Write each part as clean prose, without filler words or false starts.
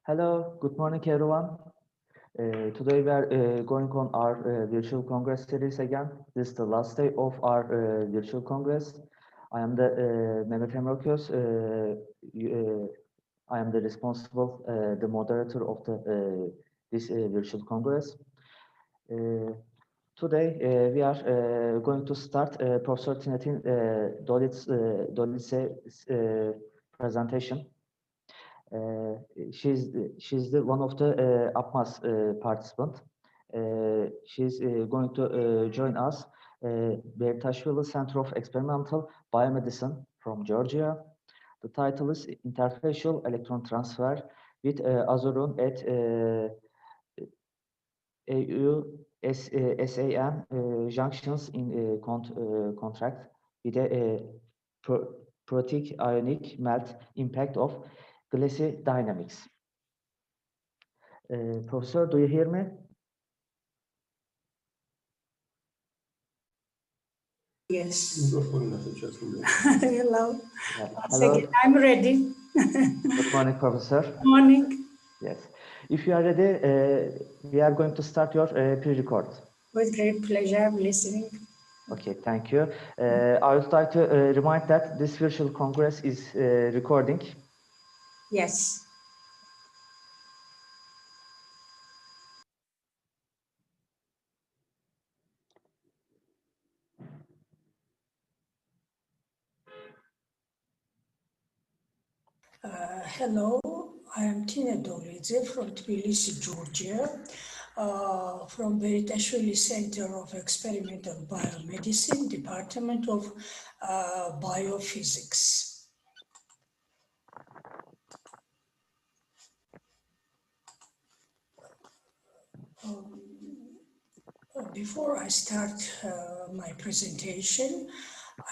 Hello, good morning, everyone. Today we are going on our virtual congress series again. This is the last day of our virtual congress. I am the Mehmet Emre Köz. I am the responsible, the moderator of the this virtual congress. Today we are going to start Professor Tinatin Dolidze's presentation. She's the one of the APMAS participant. She's going to join us. I.Beritashvili Center of Experimental Biomedicine from Georgia. The title is Interfacial Electron Transfer with azurin at SAM junctions in contract with a protic ionic melt impact of glassy dynamics. Professor, do you hear me? Yes. Hello. Yeah. Hello. Again, I'm ready. Good morning, Professor. Morning. Yes. If you are ready, we are going to start your pre-record. With great pleasure, I'm listening. Okay, thank you. I would like to remind that this virtual congress is recording. Yes. Hello, I am Tinatin Dolidze from Tbilisi, Georgia, from I.Beritashvili Center of Experimental Biomedicine, Department of Biophysics. Before I start my presentation,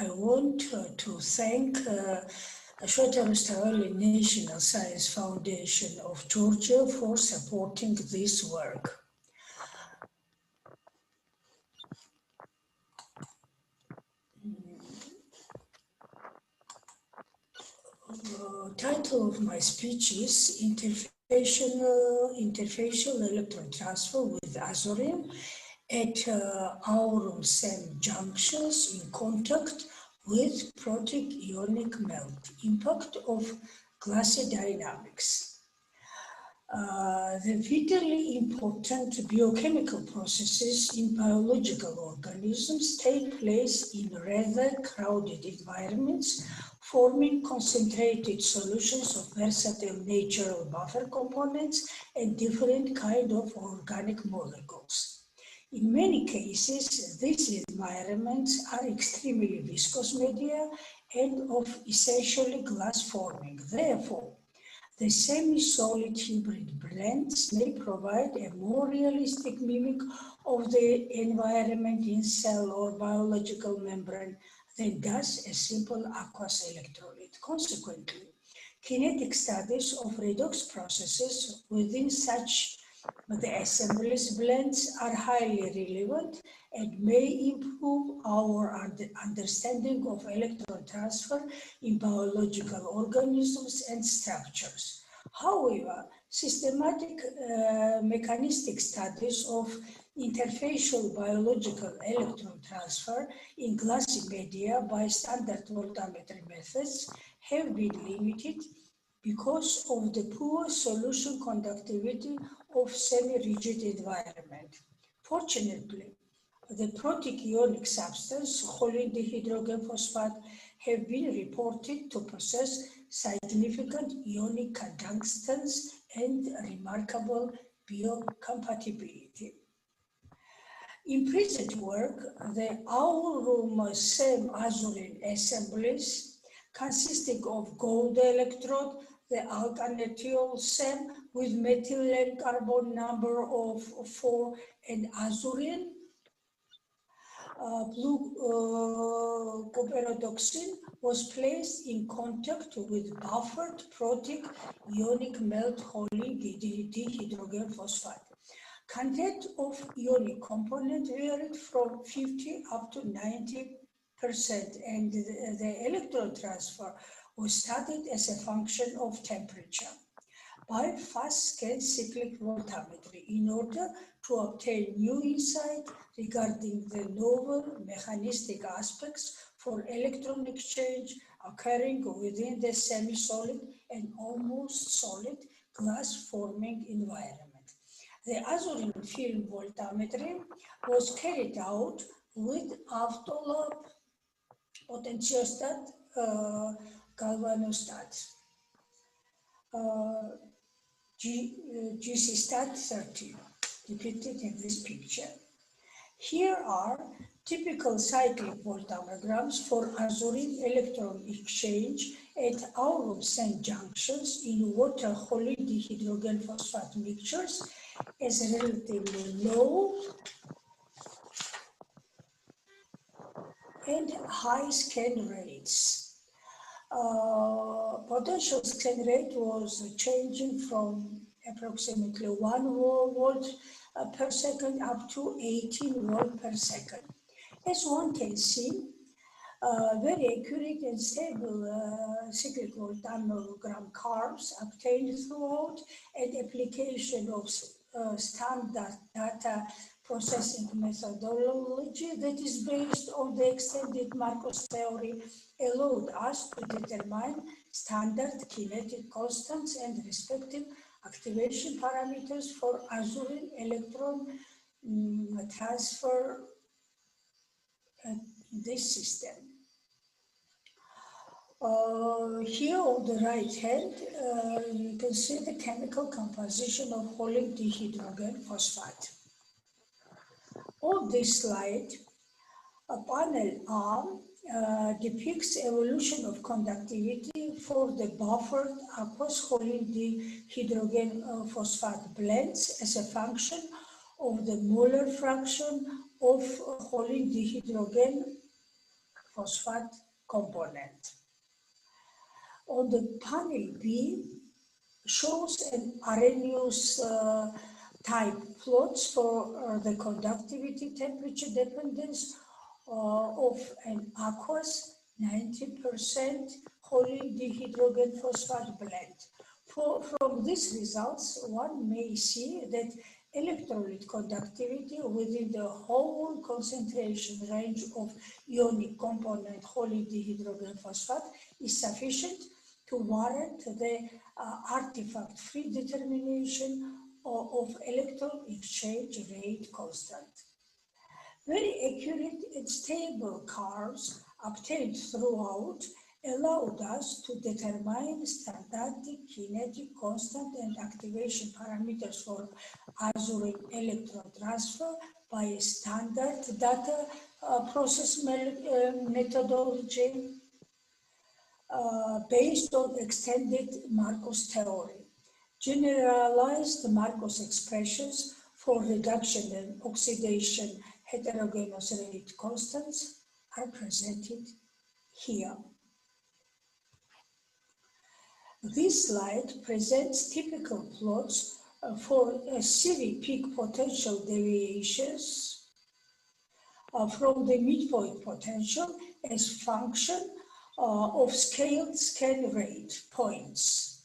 I want to thank Ashwata Rustaveli National Science Foundation of Georgia for supporting this work. Title of my speech is Interfacial Electron Transfer with azurin at our SEM junctions in contact with protic ionic melt, impact of glassy dynamics. The vitally important biochemical processes in biological organisms take place in rather crowded environments, forming concentrated solutions of versatile natural buffer components and different kinds of organic molecules. In many cases, these environments are extremely viscous media and of essentially glass forming. Therefore, the semi-solid hybrid blends may provide a more realistic mimic of the environment in cell or biological membrane than does a simple aqueous electrolyte. Consequently, kinetic studies of redox processes within such the assemblies blends are highly relevant and may improve our understanding of electron transfer in biological organisms and structures. However, systematic mechanistic studies of interfacial biological electron transfer in glassy media by standard voltammetry methods have been limited because of the poor solution conductivity of semi-rigid environment. Fortunately, the protic ionic substance, choline dihydrogen phosphate, have been reported to possess significant ionic conductance and remarkable biocompatibility. In present work, the aurum SEM azurin assemblies consisting of gold electrode, the alternatiol SEM with methyl carbon number of 4 and azurin, blue copperodoxin was placed in contact with buffered protic ionic melt choline dihydrogen phosphate. Content of ionic component varied from 50 up to 90%, and the electron transfer was studied as a function of temperature. by fast scan cyclic voltammetry in order to obtain new insight regarding the novel mechanistic aspects for electron exchange occurring within the semi-solid and almost solid glass-forming environment. The azurin film voltammetry was carried out with autolab potentiostat galvanostat. GC-stat 30, depicted in this picture. Here are typical cyclic voltammograms for azurin electron exchange at aurum sand junctions in water-holy dihydrogen phosphate mixtures as relatively low and high scan rates. Potential scan rate was changing from approximately 1 volt per second up to 18 volt per second. As one can see, very accurate and stable cyclic voltammogram curves obtained throughout and application of standard data processing methodology that is based on the extended Marcos theory allowed us to determine standard kinetic constants and respective activation parameters for azurin electron transfer in this system. Here on the right hand, you can see the chemical composition of holy dihydrogen phosphate. On this slide, panel R depicts evolution of conductivity for the buffered aqueous holy dihydrogen phosphate blends as a function of the molar fraction of holy dihydrogen phosphate component. On the panel B, shows an Arrhenius type plots for the conductivity temperature dependence of an aqueous 90% holy dihydrogen phosphate blend. From these results, one may see that electrolyte conductivity within the whole concentration range of ionic component holy dihydrogen phosphate is sufficient to warrant the artifact-free determination of electron exchange rate constant. Very accurate and stable curves obtained throughout allowed us to determine standard kinetic constant and activation parameters for azurin electron transfer by a standard data process methodology based on extended Marcos theory. Generalized Marcos expressions for reduction and oxidation heterogeneous rate constants are presented here. This slide presents typical plots for CV peak potential deviations from the midpoint potential as function of scaled scan rate points,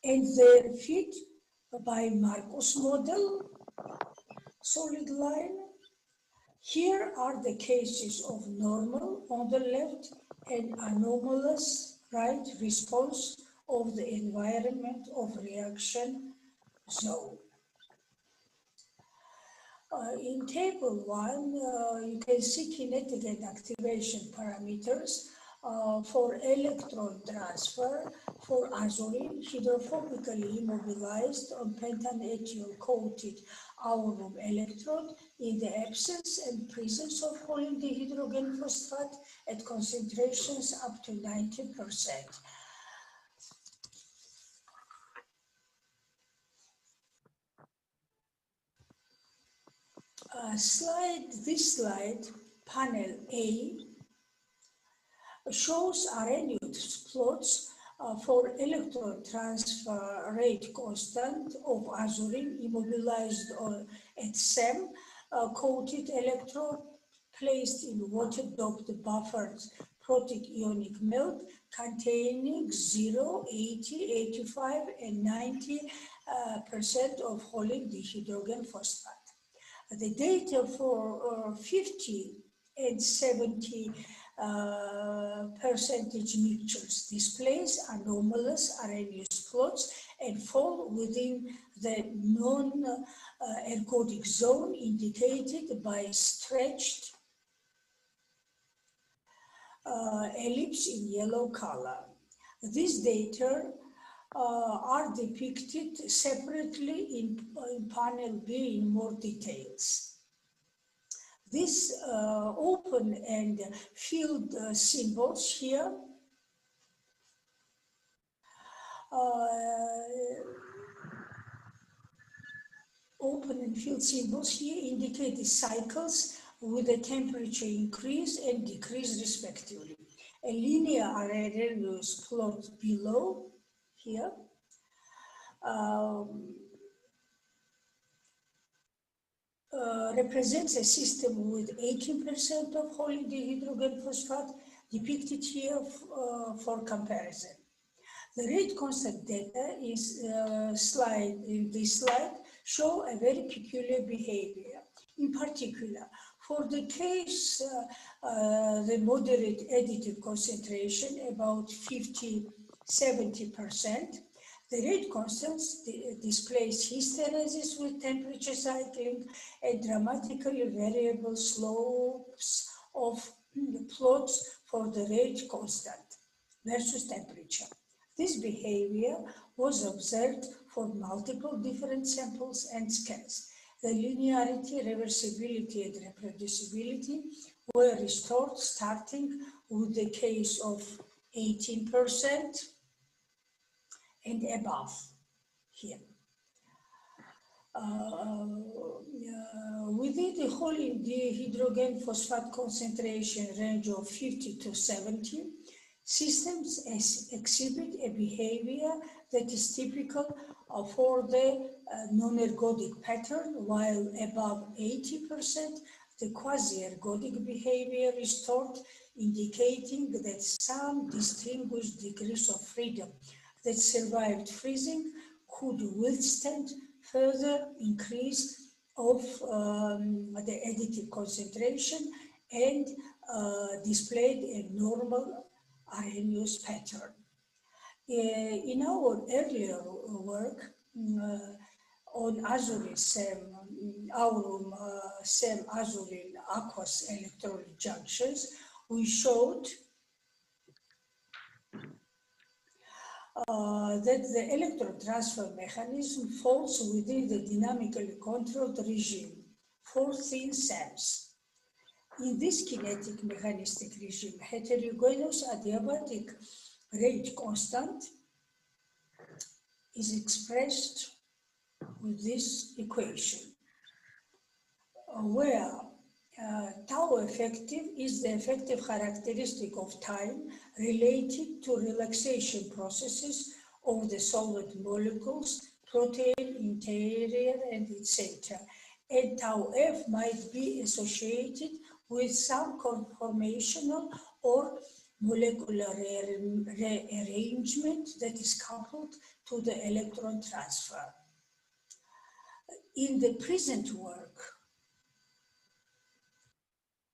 and their fit by Marcos model solid line. Here are the cases of normal on the left and anomalous right response of the environment of reaction zone. In table 1, you can see kinetic and activation parameters for electron transfer for azurin hydrophobically immobilized on pentanethiol coated aurum electrode in the absence and presence of holy dihydrogen phosphate at concentrations up to 90%. This slide, panel A, shows Arrhenius plots for electron transfer rate constant of azurin immobilized at SEM coated electrode placed in water-doped buffered protic ionic melt containing 0, 80, 85, and 90% of wholly dihydrogen phosphate. The data for 50 and 70 percentage mixtures displays anomalous Arrhenius plots and fall within the non-ergodic zone indicated by stretched ellipse in yellow color. These data are depicted separately in panel B in more details. These open and filled symbols here indicate the cycles with a temperature increase and decrease respectively. A linear Arrhenius plot below here represents a system with 18% of wholly dihydrogen phosphate, depicted here for comparison. The rate constant data is in this slide show a very peculiar behavior. In particular, for the case, the moderate additive concentration, about 50–70%, the rate constants displays hysteresis with temperature cycling and dramatically variable slopes of the plots for the rate constant versus temperature. This behavior was observed for multiple different samples and scales. The linearity, reversibility, and reproducibility were restored starting with the case of 18% and above here. Within the wholly dihydrogen phosphate concentration range of 50 to 70, systems exhibit a behavior that is typical for the non-ergodic pattern, while above 80%, the quasi-ergodic behavior restored, indicating that some distinguished degrees of freedom that survived freezing could withstand further increase of the additive concentration and displayed a normal Arrhenius pattern. In our earlier work on azurin, aurum, azurin, aqueous electrolyte junctions, we showed that the electron transfer mechanism falls within the dynamically controlled regime for thin cells. In this kinetic mechanistic regime, heterogeneous adiabatic rate constant is expressed with this equation, where tau effective is the effective characteristic of time related to relaxation processes of the solid molecules, protein, interior, and etc. And tau F might be associated with some conformational or molecular rearrangement that is coupled to the electron transfer. In the present work,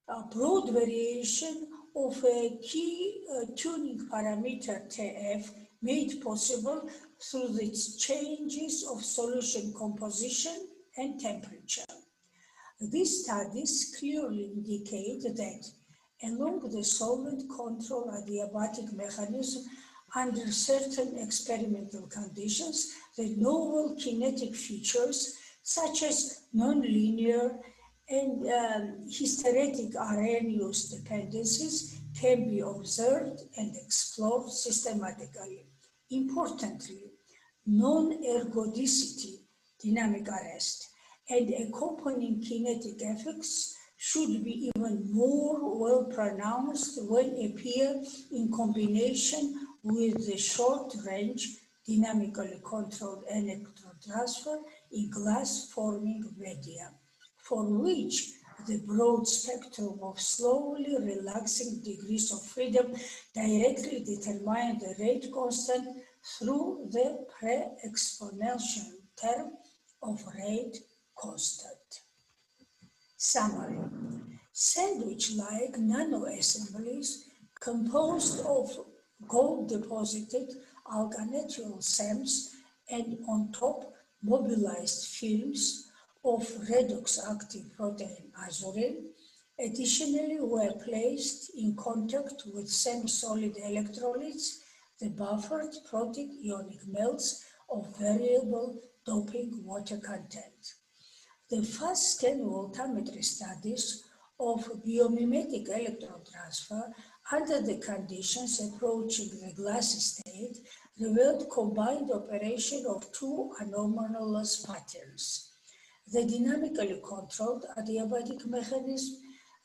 a broad variation of a key tuning parameter TF made possible through the changes of solution composition and temperature. These studies clearly indicate that along the solvent control adiabatic mechanism, under certain experimental conditions, the novel kinetic features such as nonlinear and hysteretic Arrhenius dependencies can be observed and explored systematically. Importantly, non-ergodicity, dynamic arrest, and accompanying kinetic effects should be even more well pronounced when appear in combination with the short-range dynamically controlled electron transfer in glass-forming media, for which the broad spectrum of slowly relaxing degrees of freedom directly determine the rate constant through the pre-exponential term of rate constant. Summary. Sandwich-like nanoassemblies composed of gold-deposited alganatural SEMs and on top mobilized films of redox-active protein azurin additionally were placed in contact with semi-solid electrolytes, the buffered protic ionic melts of variable doping water content. The fast-scan voltammetry studies of biomimetic electron transfer under the conditions approaching the glassy state revealed combined operation of two anomalous patterns. The dynamically controlled adiabatic mechanism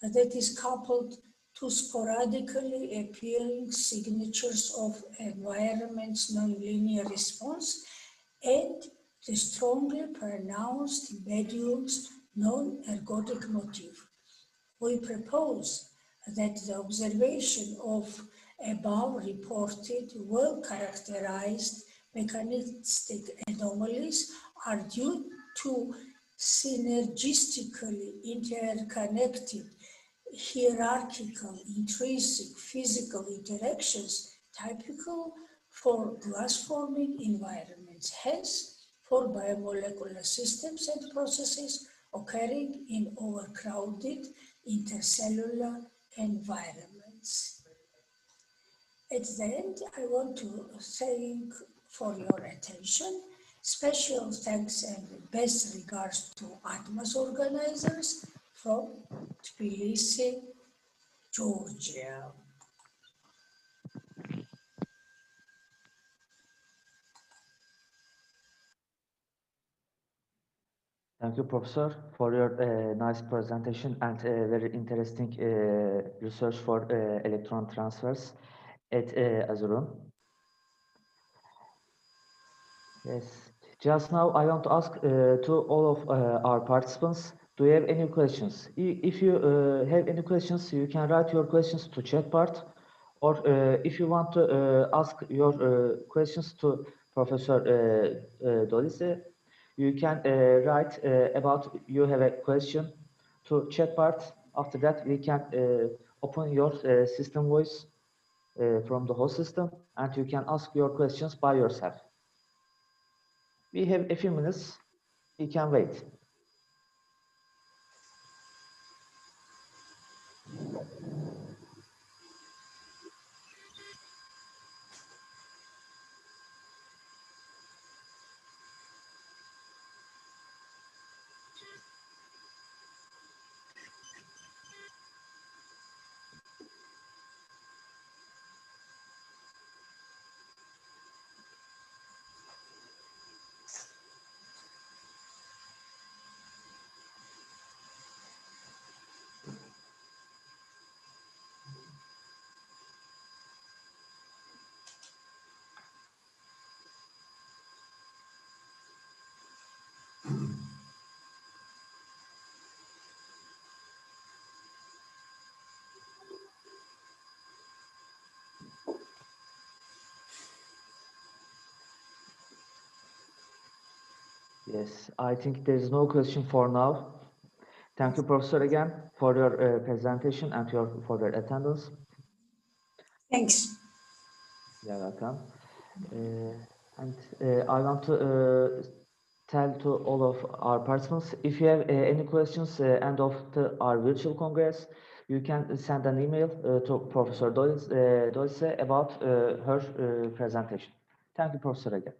that is coupled to sporadically appearing signatures of environment's nonlinear response and the strongly pronounced medium's non-ergodic motif. We propose that the observation of above reported well-characterized mechanistic anomalies are due to synergistically interconnected hierarchical intrinsic physical interactions typical for glass-forming environments, hence for biomolecular systems and processes occurring in overcrowded intercellular environments. At the end, I want to thank for your attention. Special thanks and best regards to APMAS organizers from Tbilisi, Georgia. Thank you, Professor, for your nice presentation and very interesting research for electron transfers at azurin. Yes, just now I want to ask to all of our participants, do you have any questions? If you have any questions, you can write your questions to chat part, or if you want to ask your questions to Professor Dolidze, you can write about you have a question to chat part. After that, we can open your system voice from the host system, and you can ask your questions by yourself. We have a few minutes. We can wait. Yes, I think there is no question for now. Thank you, Professor, again for your presentation and for your attendance. Thanks. You're welcome. And I want to tell to all of our participants, if you have any questions end of our virtual congress, you can send an email to Professor Dolidze about her presentation. Thank you, Professor, again.